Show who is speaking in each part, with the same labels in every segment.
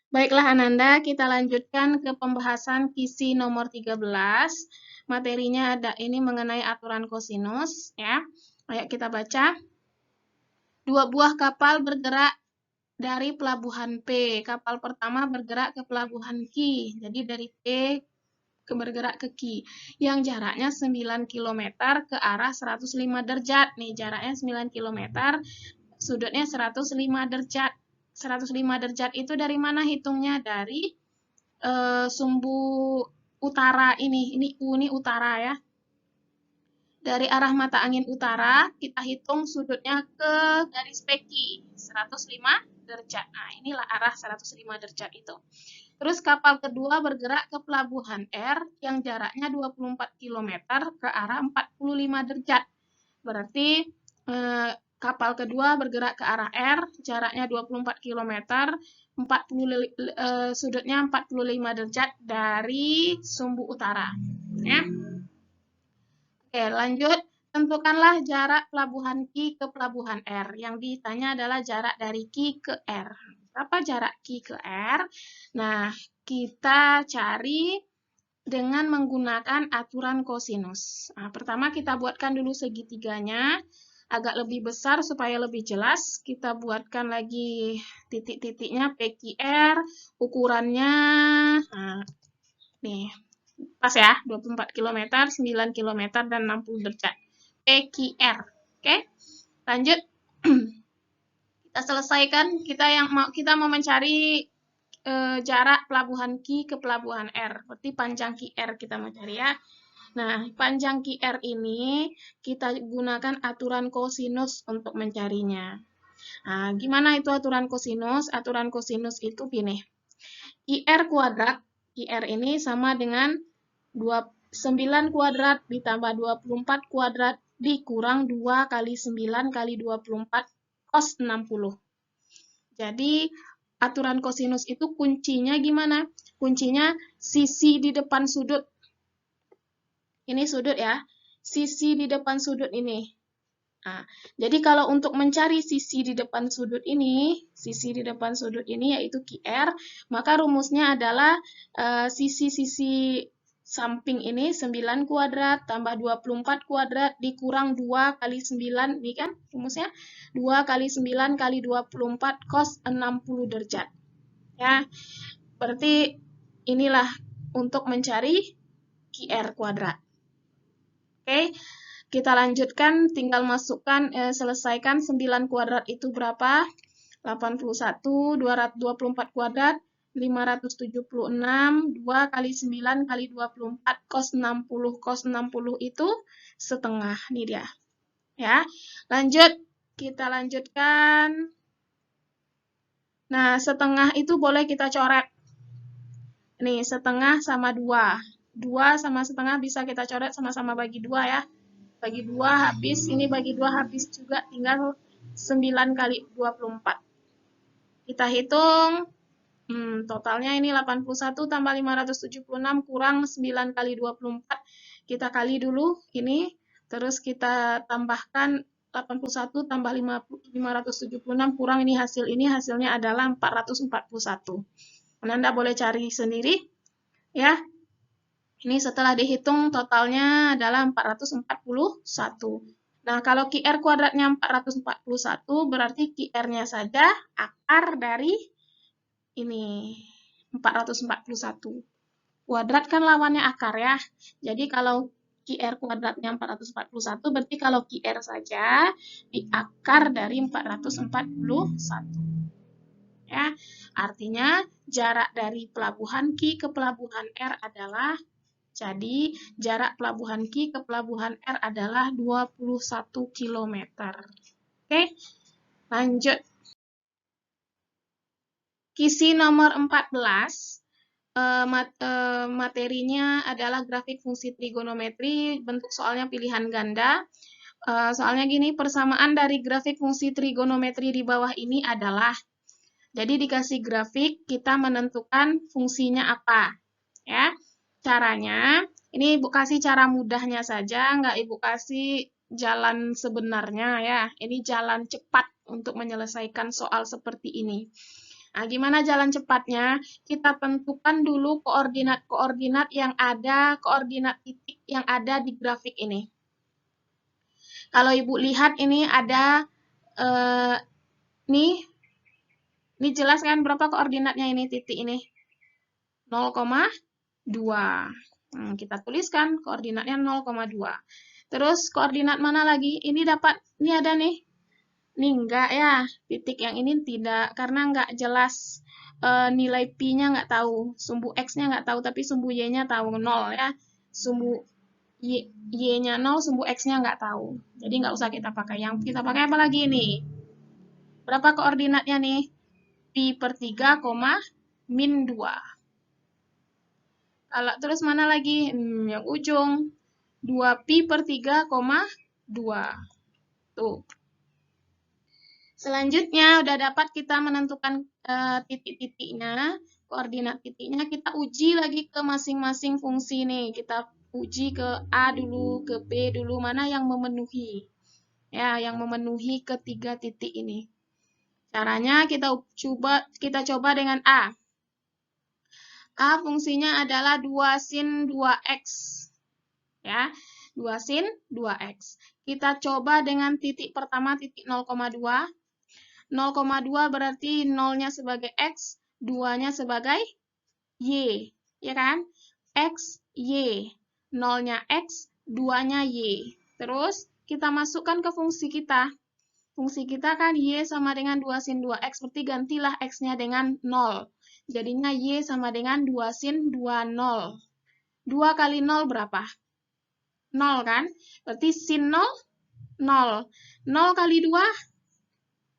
Speaker 1: Baiklah Ananda, kita lanjutkan ke pembahasan kisi nomor 13. Materinya ada ini mengenai aturan kosinus ya. Ayo kita baca. Dua buah kapal bergerak dari pelabuhan P. Kapal pertama bergerak ke pelabuhan Q. Jadi dari P bergerak ke Q. Yang jaraknya 9 km ke arah 105 derajat. Nih jaraknya 9 km, sudutnya 105 derajat. 105 derajat itu dari mana hitungnya? Dari sumbu utara ini U ini utara ya. Dari arah mata angin utara, kita hitung sudutnya ke garis PQ, 105 derajat. Nah, inilah arah 105 derajat itu. Terus kapal kedua bergerak ke pelabuhan R yang jaraknya 24 km ke arah 45 derajat. Berarti kapal kedua bergerak ke arah R, jaraknya 24 km, sudutnya 45 derajat dari sumbu utara. Ya. Oke, lanjut. Tentukanlah jarak pelabuhan Q ke pelabuhan R. Yang ditanya adalah jarak dari Q ke R. Berapa jarak Q ke R? Nah, kita cari dengan menggunakan aturan kosinus. Nah, pertama kita buatkan dulu segitiganya, agak lebih besar supaya lebih jelas. Kita buatkan lagi titik-titiknya PQR, ukurannya, nah, nih, pas ya, 24 km, 9 km, dan 60 derajat. PQR, oke? Lanjut, kita selesaikan. Kita mau mencari jarak pelabuhan Q ke pelabuhan R. Berarti panjang QR kita mau cari ya. Nah, panjang QR ini kita gunakan aturan kosinus untuk mencarinya. Nah, gimana itu aturan kosinus? Aturan kosinus itu gini. IR kuadrat, IR ini sama dengan 9 kuadrat ditambah 24 kuadrat dikurang 2 kali 9 kali 24 cos 60. Jadi, aturan kosinus itu kuncinya gimana? Kuncinya sisi di depan sudut. Ini sudut ya. Sisi di depan sudut ini. Nah, jadi kalau untuk mencari sisi di depan sudut ini yaitu QR, maka rumusnya adalah sisi-sisi samping ini 9 kuadrat tambah 24 kuadrat dikurang 2 kali 9, ini kan rumusnya 2 kali 9 kali 24 cos 60 derajat. Ya, berarti inilah untuk mencari QR kuadrat. Oke, kita lanjutkan, tinggal masukkan, selesaikan 9 kuadrat itu berapa? 81, 224 kuadrat, 576, 2 kali 9 kali 24 cos 60. Cos 60 itu setengah, ini dia. Ya, lanjut, kita lanjutkan. Nah, setengah itu boleh kita coret. Nih, setengah sama 2. 2 sama setengah bisa kita coret sama-sama bagi 2 ya. Bagi 2 habis, ini bagi 2 habis juga, tinggal 9 kali 24. Kita hitung, totalnya ini 81 tambah 576 kurang 9 kali 24. Kita kali dulu ini, terus kita tambahkan 81 tambah 576 kurang ini hasilnya adalah 441. Anda boleh cari sendiri, ya. Ini setelah dihitung totalnya adalah 441. Nah, kalau QR kuadratnya 441, berarti QR-nya saja akar dari ini, 441. Kuadrat kan lawannya akar ya. Jadi kalau QR kuadratnya 441, berarti kalau QR saja diakar dari 441. Ya, artinya jarak dari pelabuhan Q ke pelabuhan R adalah, jadi jarak pelabuhan Q ke pelabuhan R adalah 21 km. Oke, lanjut. Kisi nomor 14, materinya adalah grafik fungsi trigonometri, bentuk soalnya pilihan ganda. Soalnya gini, persamaan dari grafik fungsi trigonometri di bawah ini adalah, jadi dikasih grafik, kita menentukan fungsinya apa. Ya, caranya, ini Ibu kasih cara mudahnya saja, nggak Ibu kasih jalan sebenarnya ya. Ini jalan cepat untuk menyelesaikan soal seperti ini. Nah, gimana jalan cepatnya? Kita tentukan dulu koordinat-koordinat yang ada, koordinat titik yang ada di grafik ini. Kalau Ibu lihat ini ada, nih, ini jelas kan berapa koordinatnya ini titik ini? 0,2. Kita tuliskan koordinatnya 0,2. Terus koordinat mana lagi? Ini dapat, ini ada nih. Ini enggak ya, titik yang ini tidak, karena enggak jelas nilai Pi-nya enggak tahu, sumbu X-nya enggak tahu, tapi sumbu Y-nya tahu 0 ya. Sumbu Y-nya 0, sumbu X-nya enggak tahu. Jadi enggak usah kita pakai. Yang kita pakai apa lagi nih? Berapa koordinatnya nih? Pi per 3, min 2. Kalau terus mana lagi? Yang ujung. 2pi per 3, 2. Tuh. Selanjutnya, udah dapat kita menentukan titik-titiknya, koordinat titiknya. Kita uji lagi ke masing-masing fungsi nih. Kita uji ke A dulu, ke B dulu, mana yang memenuhi. Ya, yang memenuhi ketiga titik ini. Caranya kita coba dengan A. A fungsinya adalah 2 sin 2x. Ya, 2 sin 2x. Kita coba dengan titik pertama, titik 0,2. 0,2 berarti 0-nya sebagai X, 2-nya sebagai Y. Ya kan? X, Y. 0-nya X, 2-nya Y. Terus, kita masukkan ke fungsi kita. Fungsi kita kan Y sama dengan 2 sin 2X, berarti gantilah X-nya dengan 0. Jadinya Y sama dengan 2 sin 2, 0. 2 kali 0 berapa? 0 kan? Berarti sin 0, 0. 0 kali 2,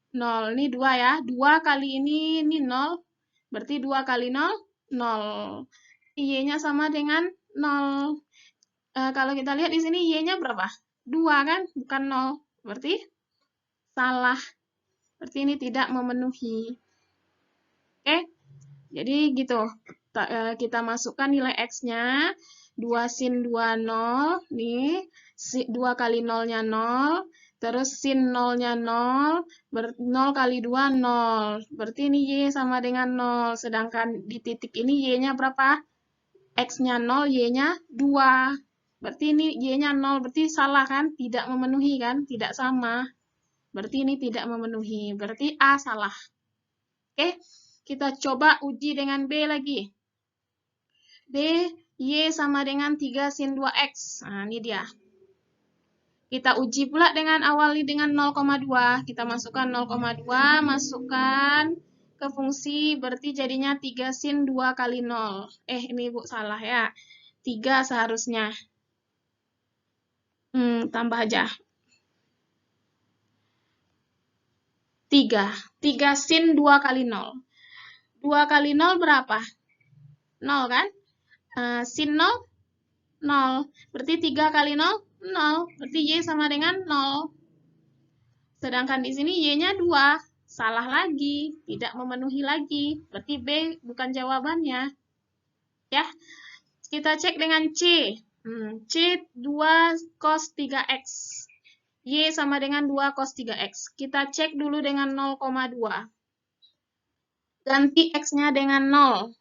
Speaker 1: 0. Ini 2 ya. 2 kali ini 0. Berarti 2 kali 0, 0. Y-nya sama dengan 0. Kalau kita lihat di sini Y-nya berapa? 2 kan? Bukan 0. Berarti salah. Berarti ini tidak memenuhi. Oke? Jadi gitu. Kita masukkan nilai X-nya. 2 sin 2, 0. Nih. 2 kali 0-nya 0. Terus sin 0-nya 0, 0 kali 2, 0. Berarti ini Y sama dengan 0. Sedangkan di titik ini Y-nya berapa? X-nya 0, Y-nya 2. Berarti ini Y-nya 0. Berarti salah kan? Tidak memenuhi kan? Tidak sama. Berarti ini tidak memenuhi. Berarti A salah. Oke, kita coba uji dengan B lagi. B, Y sama dengan 3 sin 2X. Nah, ini dia. Kita uji pula dengan awali dengan 0,2. Kita masukkan 0,2, masukkan ke fungsi, berarti jadinya 3 sin 2 kali 0. Ini Ibu salah ya. 3 seharusnya. Tambah aja. 3. 3 sin 2 kali 0. 2 kali 0 berapa? 0 kan? Sin 0, 0. Berarti 3 kali 0, 0. Berarti Y sama dengan 0. Sedangkan di sini Y-nya 2. Salah lagi. Tidak memenuhi lagi. Berarti B bukan jawabannya. Ya. Kita cek dengan C. C 2 cos 3X. Y sama dengan 2 cos 3X. Kita cek dulu dengan 0,2. Ganti X-nya dengan 0.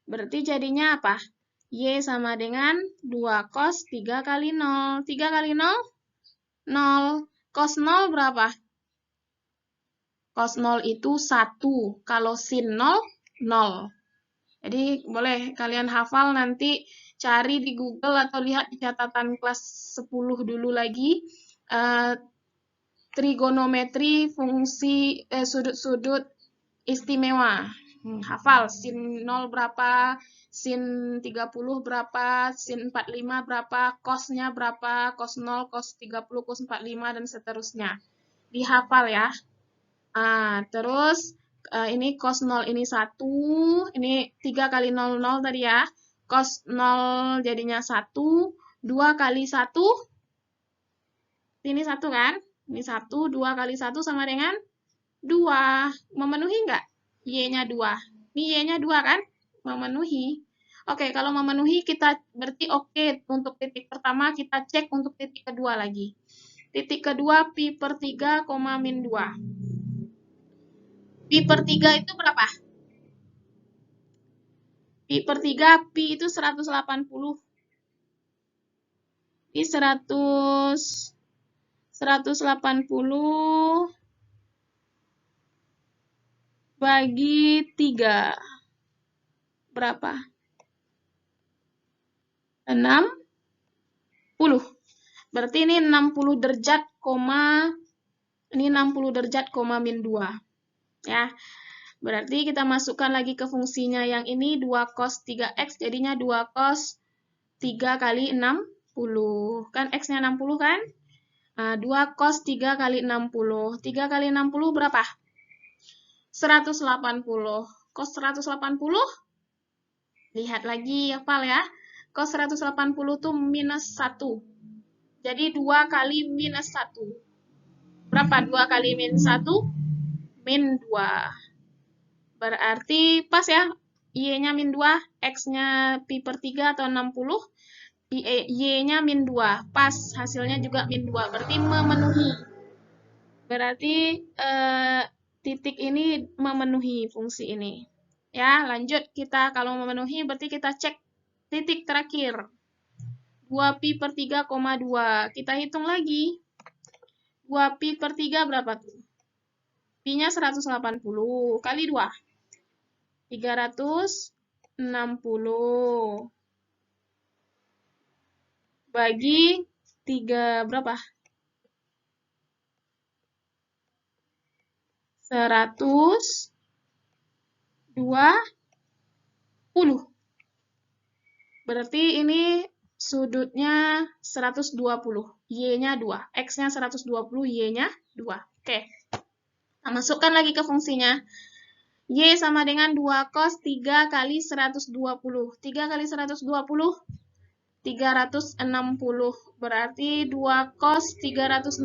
Speaker 1: Berarti jadinya apa? Y sama dengan 2 cos 3 kali 0. 3 kali 0? 0. Cos 0 berapa? Cos 0 itu 1. Kalau sin 0, 0. Jadi boleh kalian hafal nanti cari di Google atau lihat di catatan kelas 10 dulu lagi. Trigonometri fungsi sudut-sudut istimewa. Hafal sin 0 berapa, sin 30 berapa, sin 45 berapa, cosnya berapa, cos 0, cos 30, cos 45, dan seterusnya. Dihafal ya. Terus ini cos 0 ini 1, ini 3 kali 0, 0 tadi ya. Cos 0 jadinya 1, 2 kali 1, ini 1 kan? Ini 1, 2 kali 1 sama dengan 2. Memenuhi nggak? Y-nya 2. Ini Y-nya 2 kan? Memenuhi. Oke, kalau memenuhi kita berarti oke. Untuk titik pertama kita cek untuk titik kedua lagi. Titik kedua pi per 3, min 2. Pi per 3 itu berapa? Pi per 3, Pi itu 180. Pi 180 bagi 3. Berapa? 60. Berarti ini 60 derajat, ini 60 derajat, min 2. Ya. Berarti kita masukkan lagi ke fungsinya yang ini 2 cos 3x, jadinya 2 cos 3 kali 60. Kan x-nya 60 kan? Nah, 2 cos 3 kali 60. 3 kali 60 berapa? 180. Cos 180? Lihat lagi, hafal ya. Cos 180 itu minus 1. Jadi 2 kali minus 1. Berapa 2 kali minus 1? Min 2. Berarti pas ya, Y-nya min 2, X-nya pi per 3 atau 60, Y-nya min 2. Pas, hasilnya juga min 2, berarti memenuhi. Berarti titik ini memenuhi fungsi ini. Ya, lanjut kita kalau memenuhi, berarti kita cek titik terakhir. 2 pi per 3,2. Kita hitung lagi. 2 pi per 3 berapa tuh? Pi-nya 180 kali 2. 360 bagi 3 berapa? 120. Berarti ini sudutnya 120. Y-nya 2. X-nya 120, Y-nya 2. Oke. Nah, masukkan lagi ke fungsinya. Y sama dengan 2 cos 3 kali 120. 3 kali 120, 360. Berarti 2 cos 360.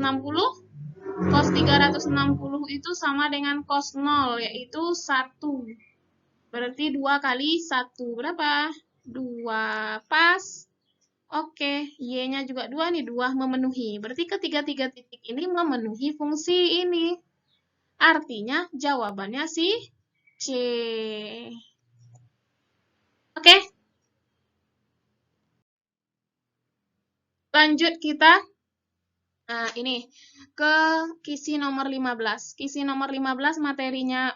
Speaker 1: Cos 360 itu sama dengan cos 0, yaitu 1. Berarti 2 kali 1. Berapa? 2. Pas. Oke, Y-nya juga 2 nih, 2 memenuhi. Berarti ketiga-tiga titik ini memenuhi fungsi ini. Artinya jawabannya si C. Oke. Lanjut kita ini ke kisi nomor 15. Kisi nomor 15 materinya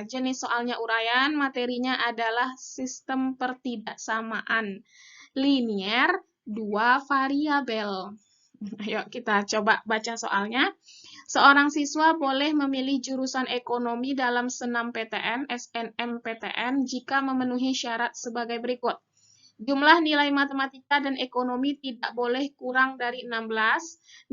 Speaker 1: jenis soalnya uraian, materinya adalah sistem pertidaksamaan linier 2 variabel. Ayo kita coba baca soalnya. Seorang siswa boleh memilih jurusan ekonomi dalam senam PTN, SNMPTN jika memenuhi syarat sebagai berikut. Jumlah nilai matematika dan ekonomi tidak boleh kurang dari 16.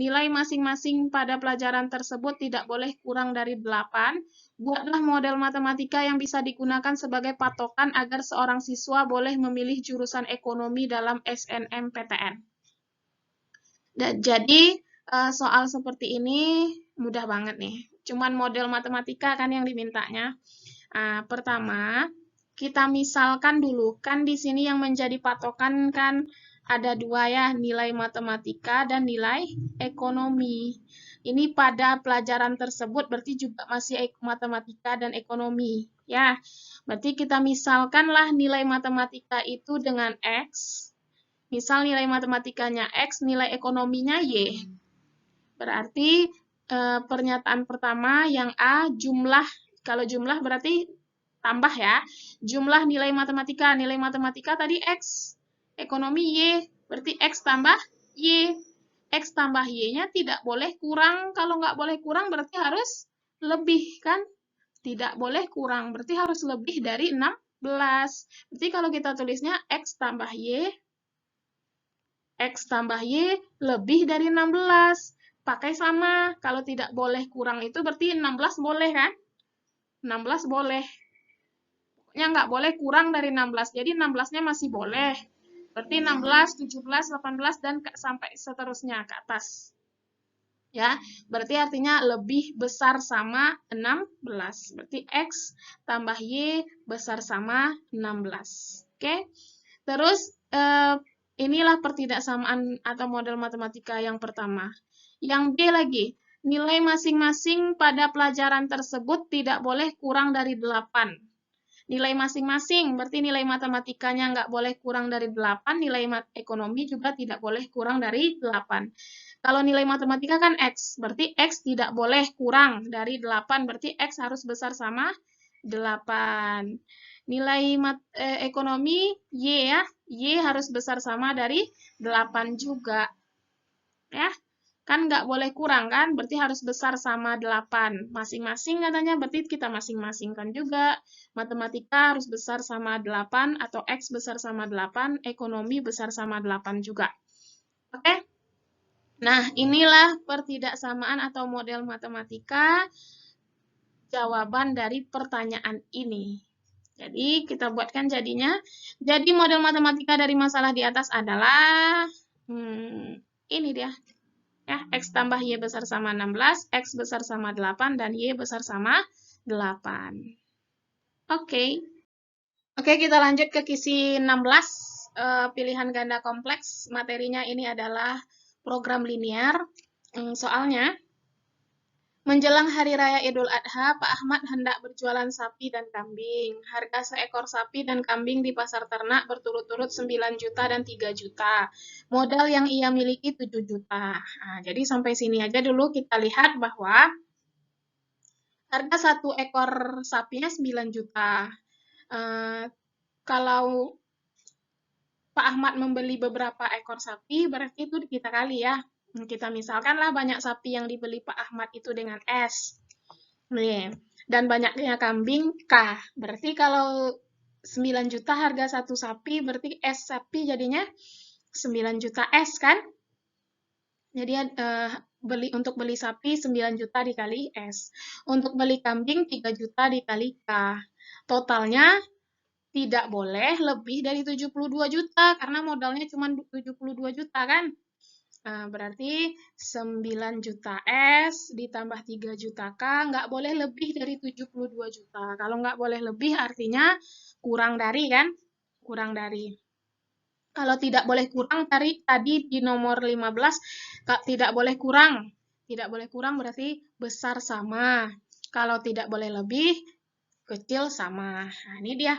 Speaker 1: Nilai masing-masing pada pelajaran tersebut tidak boleh kurang dari 8. Buatlah model matematika yang bisa digunakan sebagai patokan agar seorang siswa boleh memilih jurusan ekonomi dalam SNMPTN. Jadi, soal seperti ini mudah banget nih. Cuman model matematika kan yang dimintanya. Pertama, kita misalkan dulu, kan di sini yang menjadi patokan kan ada 2 ya, nilai matematika dan nilai ekonomi. Ini pada pelajaran tersebut berarti juga masih matematika dan ekonomi. Ya, berarti kita misalkanlah nilai matematika itu dengan X. Misal nilai matematikanya X, nilai ekonominya Y. Berarti pernyataan pertama yang A, jumlah. Kalau jumlah berarti tambah ya. Jumlah nilai matematika tadi X. Ekonomi Y. Berarti X tambah Y. X tambah Y-nya tidak boleh kurang. Kalau nggak boleh kurang berarti harus lebih kan? Tidak boleh kurang. Berarti harus lebih dari 16. Berarti kalau kita tulisnya X tambah Y. X tambah Y lebih dari 16. Pakai sama. Kalau tidak boleh kurang itu berarti 16 boleh kan? 16 boleh. Pokoknya nggak boleh kurang dari 16. Jadi 16-nya masih boleh. Berarti 16, 17, 18, dan sampai seterusnya ke atas. Ya, berarti artinya lebih besar sama 16. Berarti X tambah Y besar sama 16. Oke? Terus, inilah pertidaksamaan atau model matematika yang pertama. Yang B lagi, nilai masing-masing pada pelajaran tersebut tidak boleh kurang dari 8. Nilai masing-masing, berarti nilai matematikanya nggak boleh kurang dari 8, nilai ekonomi juga tidak boleh kurang dari 8. Kalau nilai matematika kan X, berarti X tidak boleh kurang dari 8, berarti X harus besar sama 8. Nilai ekonomi Y ya, Y harus besar sama dari 8 juga. Ya, kan nggak boleh kurang kan, berarti harus besar sama 8. Masing-masing katanya, berarti kita masing-masingkan juga. Matematika harus besar sama 8, atau X besar sama 8, ekonomi besar sama 8 juga. Oke? Nah, inilah pertidaksamaan atau model matematika jawaban dari pertanyaan ini. Jadi, kita buatkan jadinya. Jadi, model matematika dari masalah di atas adalah, ini dia. Ya, X tambah Y besar sama 16, X besar sama 8, dan Y besar sama 8. Oke. Oke, kita lanjut ke kisi 16, pilihan ganda kompleks. Materinya ini adalah program linear. Soalnya, menjelang Hari Raya Idul Adha, Pak Ahmad hendak berjualan sapi dan kambing. Harga seekor sapi dan kambing di pasar ternak berturut-turut 9 juta dan 3 juta. Modal yang ia miliki 7 juta. Nah, jadi sampai sini aja dulu kita lihat bahwa harga satu ekor sapinya 9 juta. Kalau Pak Ahmad membeli beberapa ekor sapi, berarti itu kita kali ya. Kita misalkanlah banyak sapi yang dibeli Pak Ahmad itu dengan S. Nih, dan banyaknya kambing K. Berarti kalau 9 juta harga satu sapi, berarti S sapi jadinya 9 juta S kan? Jadi untuk beli sapi 9 juta dikali S. Untuk beli kambing 3 juta dikali K. Totalnya tidak boleh lebih dari 72 juta, karena modalnya cuma 72 juta kan? Berarti 9 juta S ditambah 3 juta K, nggak boleh lebih dari 72 juta. Kalau nggak boleh lebih artinya kurang dari kan? Kurang dari. Kalau tidak boleh kurang, tadi di nomor 15, tidak boleh kurang. Tidak boleh kurang berarti besar sama. Kalau tidak boleh lebih, kecil sama. Nah, ini dia.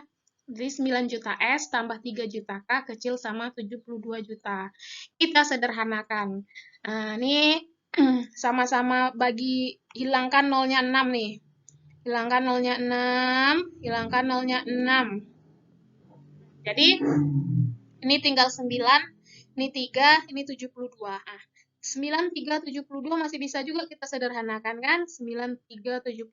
Speaker 1: Jadi 9 juta S tambah 3 juta K kecil sama 72 juta. Kita sederhanakan. Nah, ini sama-sama bagi, hilangkan nolnya 6 nih. Hilangkan nolnya 6, hilangkan nolnya 6. Jadi, ini tinggal 9, ini 3, ini 72. Nah, 9, 3, 72 masih bisa juga kita sederhanakan kan? 9, 3, 72.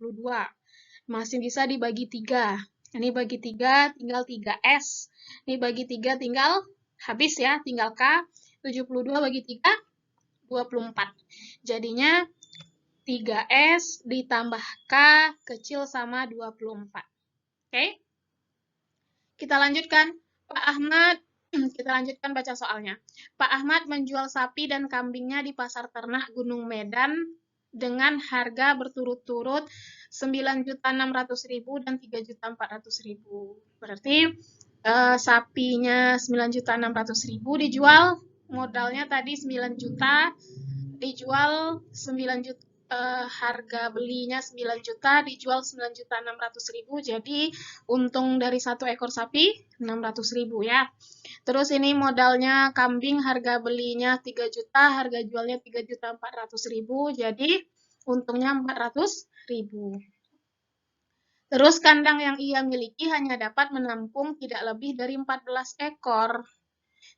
Speaker 1: Masih bisa dibagi 3. Ini bagi 3, tinggal 3S. Ini bagi 3, tinggal habis ya, tinggal K. 72 bagi 3, 24. Jadinya 3S ditambah K kecil sama 24. Oke? Kita lanjutkan. Pak Ahmad, kita lanjutkan baca soalnya. Pak Ahmad menjual sapi dan kambingnya di pasar ternak Gunung Medan dengan harga berturut-turut 9.600.000 dan 3.400.000. Berarti sapinya 9.600.000 dijual, modalnya tadi 9 juta, dijual 9 juta, harga belinya 9 juta, dijual 9.600.000, jadi untung dari satu ekor sapi 600.000 ya. Terus ini modalnya kambing, harga belinya 3 juta, harga jualnya 3.400.000, jadi untungnya 400.000. Terus kandang yang ia miliki hanya dapat menampung tidak lebih dari 14 ekor.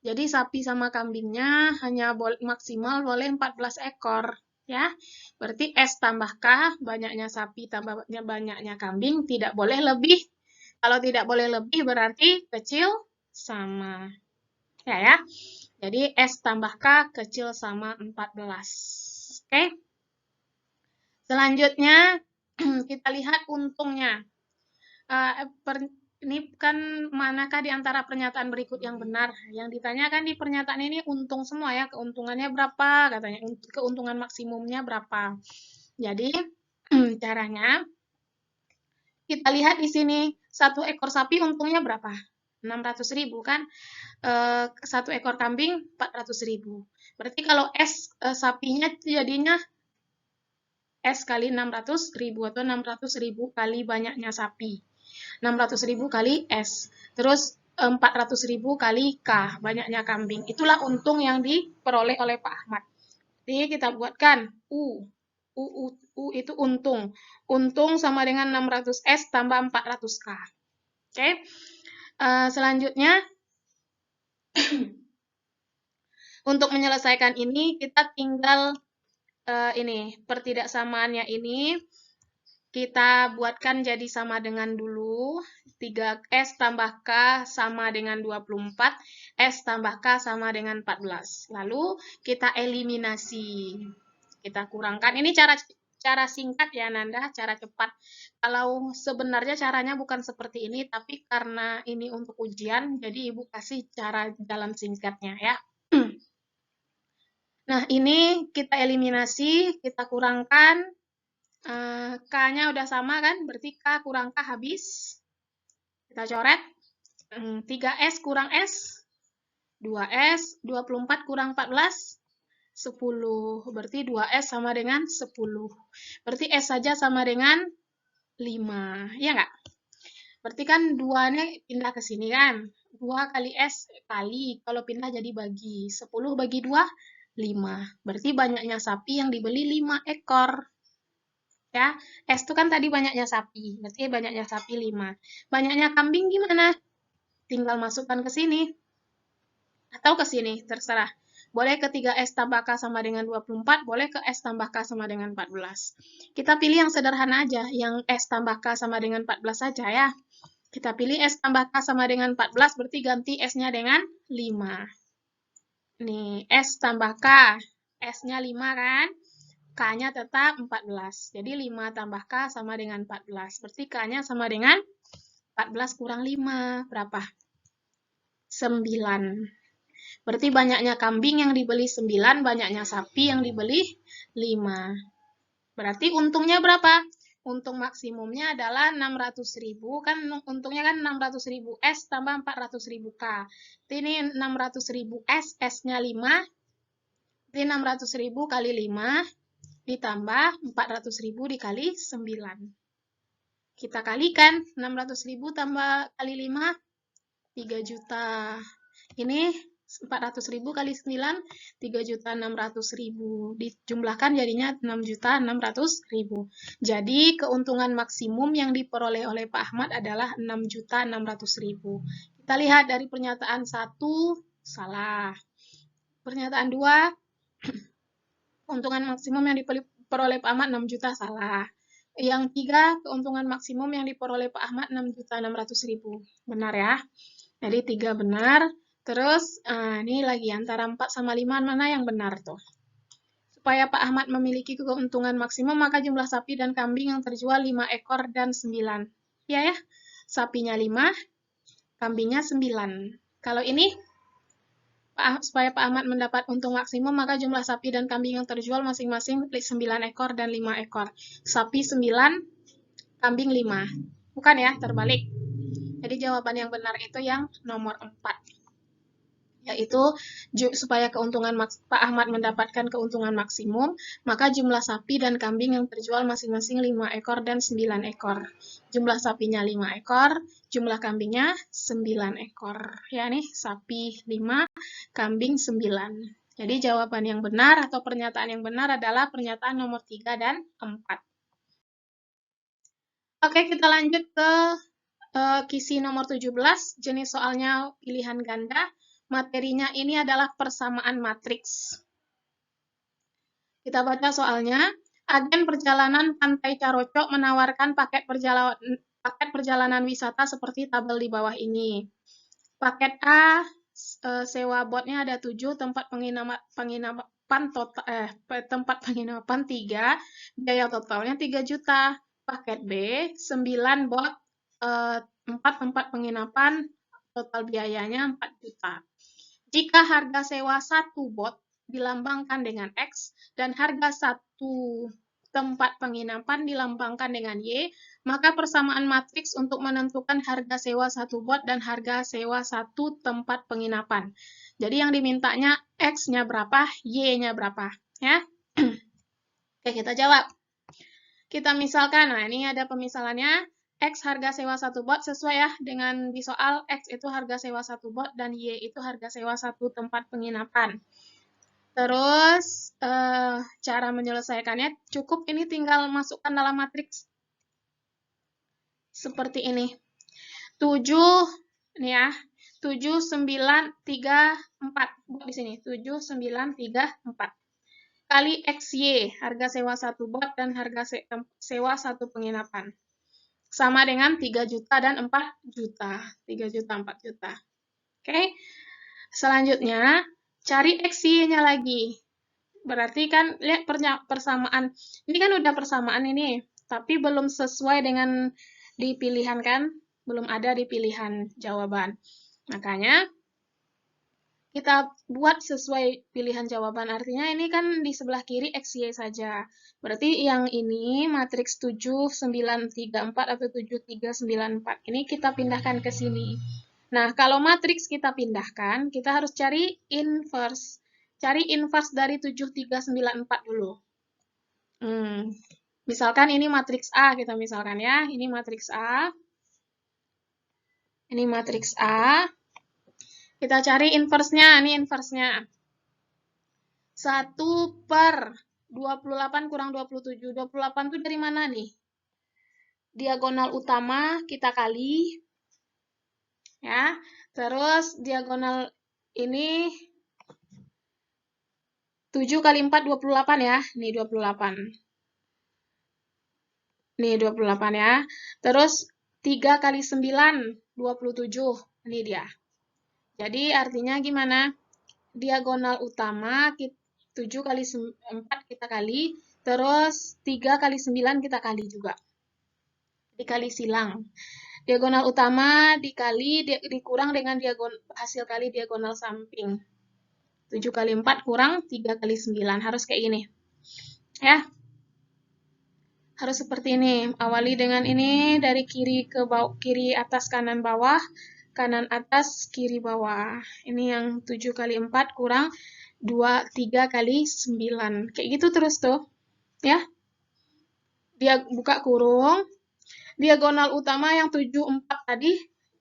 Speaker 1: Jadi sapi sama kambingnya hanya maksimal boleh 14 ekor. Ya, berarti S tambah K, banyaknya sapi tambah banyaknya kambing, tidak boleh lebih. Kalau tidak boleh lebih berarti kecil sama. Ya. Jadi S tambah K kecil sama 14. Oke. Selanjutnya kita lihat untungnya. Ini kan manakah di antara pernyataan berikut yang benar? Yang ditanyakan di pernyataan ini untung semua ya, keuntungannya berapa katanya, keuntungan maksimumnya berapa. Jadi caranya kita lihat di sini, satu ekor sapi untungnya berapa? 600.000 kan? Satu ekor kambing 400.000. Berarti kalau S sapinya jadinya S kali 600.000 atau 600.000 kali banyaknya sapi. 600.000 kali S. Terus 400.000 kali K, banyaknya kambing. Itulah untung yang diperoleh oleh Pak Ahmad. Jadi kita buatkan U. U itu untung. Untung sama dengan 600 S tambah 400 K. Oke. Selanjutnya, untuk menyelesaikan ini, kita tinggal ini, pertidaksamaannya ini, kita buatkan jadi sama dengan dulu. 3S tambah K sama dengan 24, S tambah K sama dengan 14. Lalu kita eliminasi. Kita kurangkan. Ini cara singkat ya Nanda, cara cepat. Kalau sebenarnya caranya bukan seperti ini, tapi karena ini untuk ujian, jadi Ibu kasih cara jalan singkatnya ya. Nah, ini kita eliminasi, kita kurangkan. K-nya udah sama kan, berarti K kurang K habis. Kita coret. 3S kurang S, 2S, 24 kurang 14, 10. Berarti 2S sama dengan 10. Berarti S saja sama dengan 5. Iya nggak? Berarti kan 2-nya pindah ke sini kan. 2 kali S kali. Kalau pindah jadi bagi. 10 bagi 2, 5. Berarti banyaknya sapi yang dibeli 5 ekor. Ya, S itu kan tadi banyaknya sapi. Berarti banyaknya sapi 5. Banyaknya kambing gimana? Tinggal masukkan ke sini. Atau ke sini, terserah. Boleh ke 3S tambah K sama dengan 24, boleh ke S tambah K sama dengan 14. Kita pilih yang sederhana aja, yang S tambah K sama dengan 14 saja ya. Kita pilih S tambah K sama dengan 14, berarti ganti S-nya dengan 5. Nih, S tambah K. S-nya 5 kan? K-nya tetap 14. Jadi 5 tambah K sama dengan 14. Berarti K-nya sama dengan 14 kurang 5. Berapa? 9. Berarti banyaknya kambing yang dibeli 9, banyaknya sapi yang dibeli 5. Berarti untungnya berapa? Untung maksimumnya adalah 600.000, kan untungnya kan 600.000 S tambah 400.000 K. Ini 600.000 S, S-nya 5. Jadi 600.000 kali 5 ditambah 400.000 dikali 9. Kita kalikan 600.000 tambah kali 5, 3 juta. Ini 400.000 kali 9, 3.600.000. Dijumlahkan jadinya 6.600.000. Jadi keuntungan maksimum yang diperoleh oleh Pak Ahmad adalah 6.600.000. Kita lihat dari pernyataan 1, salah. Pernyataan 2, keuntungan maksimum yang diperoleh Pak Ahmad 6 juta, salah. Yang 3, keuntungan maksimum yang diperoleh Pak Ahmad 6.600.000. Benar ya? Jadi 3 benar. Terus, ini lagi antara 4 sama 5, mana yang benar tuh? Supaya Pak Ahmad memiliki keuntungan maksimum, maka jumlah sapi dan kambing yang terjual 5 ekor dan 9. Ya, sapinya 5, kambingnya 9. Kalau ini, supaya Pak Ahmad mendapat untung maksimum, maka jumlah sapi dan kambing yang terjual masing-masing 9 ekor dan 5 ekor. Sapi 9, kambing 5. Bukan ya, terbalik. Jadi jawaban yang benar itu yang nomor 4. Yaitu supaya keuntungan Pak Ahmad mendapatkan keuntungan maksimum, maka jumlah sapi dan kambing yang terjual masing-masing 5 ekor dan 9 ekor. Jumlah sapinya 5 ekor, jumlah kambingnya 9 ekor. Ya nih, sapi 5, kambing 9. Jadi jawaban yang benar atau pernyataan yang benar adalah pernyataan nomor 3 dan 4. Oke, kita lanjut ke kisi nomor 17, jenis soalnya pilihan ganda. Materinya ini adalah persamaan matriks. Kita baca soalnya. Agen perjalanan Pantai Carocok menawarkan paket perjalanan wisata seperti tabel di bawah ini. Paket A, sewa botnya ada 7, tempat penginapan 3, biaya totalnya 3 juta. Paket B, 9 bot, 4 tempat penginapan, total biayanya 4 juta. Jika harga sewa 1 bot dilambangkan dengan X dan harga 1 tempat penginapan dilambangkan dengan Y, maka persamaan matriks untuk menentukan harga sewa 1 bot dan harga sewa 1 tempat penginapan. Jadi yang dimintanya X-nya berapa, Y-nya berapa, ya? Oke, kita jawab. Kita misalkan, nah ini ada pemisalannya, X harga sewa 1 bot sesuai ya dengan di soal X itu harga sewa 1 bot dan Y itu harga sewa 1 tempat penginapan. Terus cara menyelesaikannya cukup ini tinggal masukkan dalam matriks seperti ini. 7 nih ya. 7 9 3 4 buat di sini 7 9 3 4 kali XY harga sewa 1 bot dan harga sewa 1 penginapan sama dengan 3 juta dan 4 juta 3 juta 4 juta. Oke. Selanjutnya cari XY-nya lagi. Berarti kan lihat persamaan. Ini kan udah persamaan ini, tapi belum sesuai dengan di pilihan kan? Belum ada di pilihan jawaban. Makanya kita buat sesuai pilihan jawaban. Artinya ini kan di sebelah kiri XY saja. Berarti yang ini matriks 7, 9, 3, 4 atau 7, 3, 9, 4. Ini kita pindahkan ke sini. Nah, kalau matriks kita pindahkan, kita harus cari inverse. Cari inverse dari 7, 3, 9, 4 dulu. Misalkan ini matriks A, kita misalkan ya. Ini matriks A. Ini matriks A. Kita cari inverse-nya. Ini inverse-nya. 1 per 28 kurang 27. 28 itu dari mana nih? Diagonal utama kita kali. Ya. Terus diagonal ini 7 kali 4, 28 ya. Nih 28. Nih 28 ya. Terus 3 kali 9, 27. Ini dia. Jadi artinya gimana? Diagonal utama 7 kali 4 kita kali, terus 3 kali 9 kita kali juga. Dikali silang. Diagonal utama dikali, dikurang dengan hasil kali diagonal samping. 7 kali 4 kurang 3 kali 9. Harus kayak ini. Ya. Harus seperti ini. Awali dengan ini dari kiri ke bawah, kiri atas kanan bawah. Kanan atas, kiri bawah. Ini yang 7 kali 4 kurang 2, 3 kali 9. Kayak gitu terus tuh. Ya. Dia buka kurung. Diagonal utama yang 7, 4 tadi,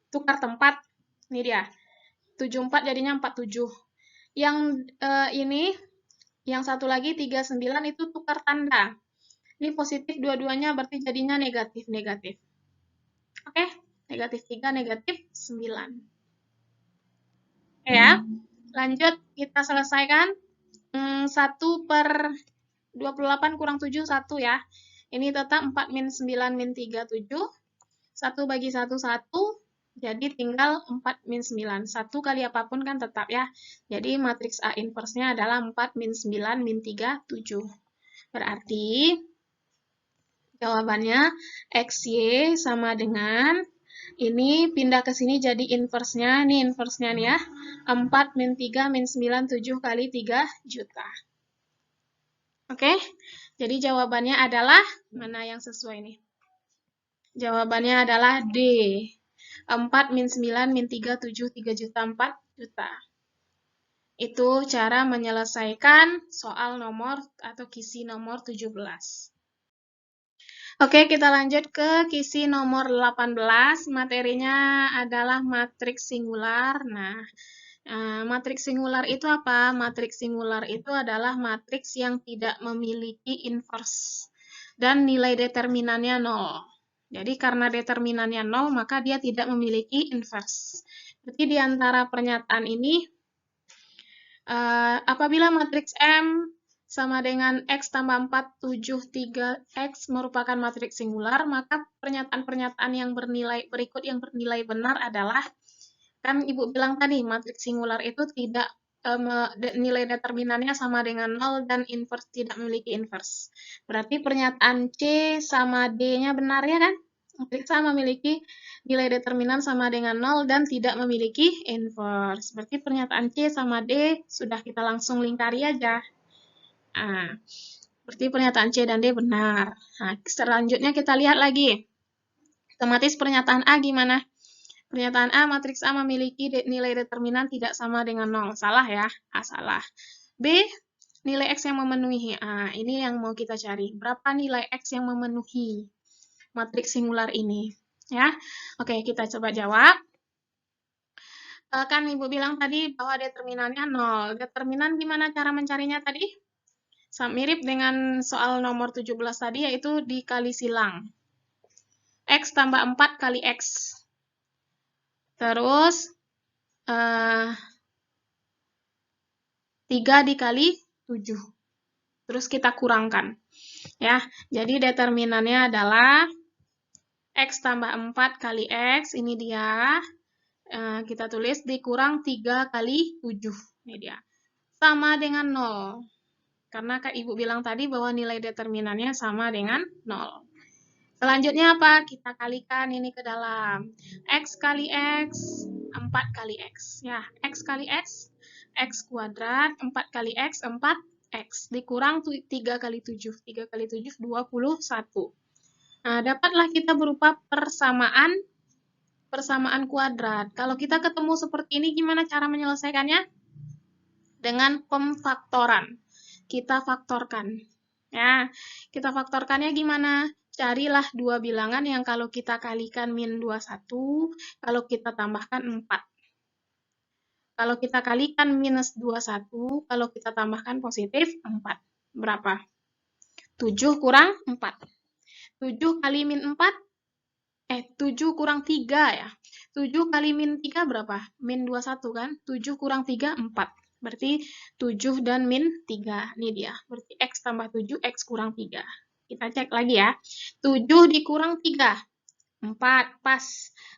Speaker 1: tukar tempat. Ini dia. 7, 4 jadinya 47. Yang ini, yang satu lagi 3, 9 itu tukar tanda. Ini positif dua-duanya berarti jadinya negatif-negatif. Oke? Negatif 3, negatif 9. Oke ya, lanjut kita selesaikan. 1 per 28 kurang 7, 1 ya. Ini tetap 4 min 9 min 3, 7. 1 bagi 1, 1. Jadi tinggal 4 min 9. 1 kali apapun kan tetap ya. Jadi matriks A inverse-nya adalah 4 min 9 min 3, 7. Berarti jawabannya XY sama dengan ini pindah ke sini jadi inverse-nya. Ini inverse-nya nih ya. 4 min 3 min 9, 7 kali 3 juta. Oke, jadi jawabannya adalah, mana yang sesuai nih? Jawabannya adalah D. 4 min 9 min 3, 7, 3 juta, 4 juta. Itu cara menyelesaikan soal nomor atau kisi nomor 17. Oke, kita lanjut ke kisi nomor 18. Materinya adalah matriks singular. Nah, matriks singular itu apa? Matriks singular itu adalah matriks yang tidak memiliki inverse dan nilai determinannya 0. Jadi karena determinannya 0, maka dia tidak memiliki inverse. Berarti di antara pernyataan ini, apabila matriks M sama dengan X tambah 4, 7, 3, X merupakan matriks singular, maka pernyataan-pernyataan yang bernilai berikut yang bernilai benar adalah, kan Ibu bilang tadi, matriks singular itu tidak nilai determinannya sama dengan 0 dan inverse tidak memiliki inverse. Berarti pernyataan C sama D-nya benar ya kan? Matriks A memiliki nilai determinan sama dengan 0 dan tidak memiliki inverse. Berarti pernyataan C sama D sudah kita langsung lingkari aja. Nah, berarti pernyataan C dan D benar. Nah, selanjutnya kita lihat lagi. Otomatis pernyataan A gimana? Pernyataan A, matriks A memiliki nilai determinan tidak sama dengan 0. Salah ya? A salah. B, nilai X yang memenuhi. Ah, ini yang mau kita cari. Berapa nilai X yang memenuhi matriks singular ini? Ya, oke, kita coba jawab. Kan Ibu bilang tadi bahwa determinannya 0. Determinan gimana cara mencarinya tadi? Mirip dengan soal nomor 17 tadi, yaitu dikali silang. X tambah 4 kali X. Terus, 3 dikali 7. Terus kita kurangkan. Ya, jadi determinannya adalah X tambah 4 kali X, ini dia. Kita tulis dikurang 3 kali 7. Ini dia. Sama dengan 0. Karena Kak Ibu bilang tadi bahwa nilai determinannya sama dengan 0. Selanjutnya apa? Kita kalikan ini ke dalam. X kali X, 4 kali X. Ya, X kali X, X kuadrat, 4 kali X, 4X. Dikurang 3 kali 7. 3 kali 7, 21. Nah, dapatlah kita berupa persamaan kuadrat. Kalau kita ketemu seperti ini, gimana cara menyelesaikannya? Dengan pemfaktoran. Kita faktorkan. Ya, kita faktorkannya gimana? Carilah dua bilangan yang kalau kita kalikan min 21, kalau kita tambahkan 4. Kalau kita kalikan minus 21, kalau kita tambahkan positif 4. Berapa? 7 kurang 4. 7 kali min 4, 7 kurang 3 ya. 7 kali min 3 berapa? Min 21 kan? 7 kurang 3, 4. Berarti 7 dan min 3. Ini dia. Berarti X tambah 7, X kurang 3. Kita cek lagi ya. 7 dikurang 3. 4. Pas.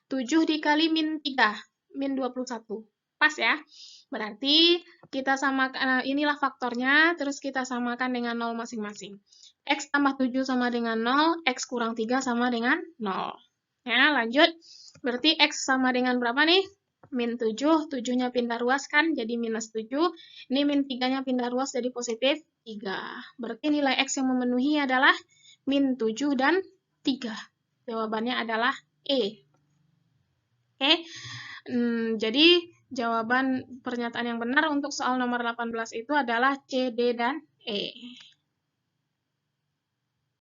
Speaker 1: 7 dikali min 3. Min 21. Pas ya. Berarti kita samakan, inilah faktornya. Terus kita samakan dengan 0 masing-masing. X tambah 7 sama dengan 0. X kurang 3 sama dengan 0. Ya, lanjut. Berarti X sama dengan berapa nih? Min 7. 7-nya pindah ruas kan, jadi minus 7. Ini min 3-nya pindah ruas, jadi positif 3. Berarti nilai X yang memenuhi adalah min 7 dan 3. Jawabannya adalah E. Oke. Jadi, jawaban pernyataan yang benar untuk soal nomor 18 itu adalah C, D, dan E.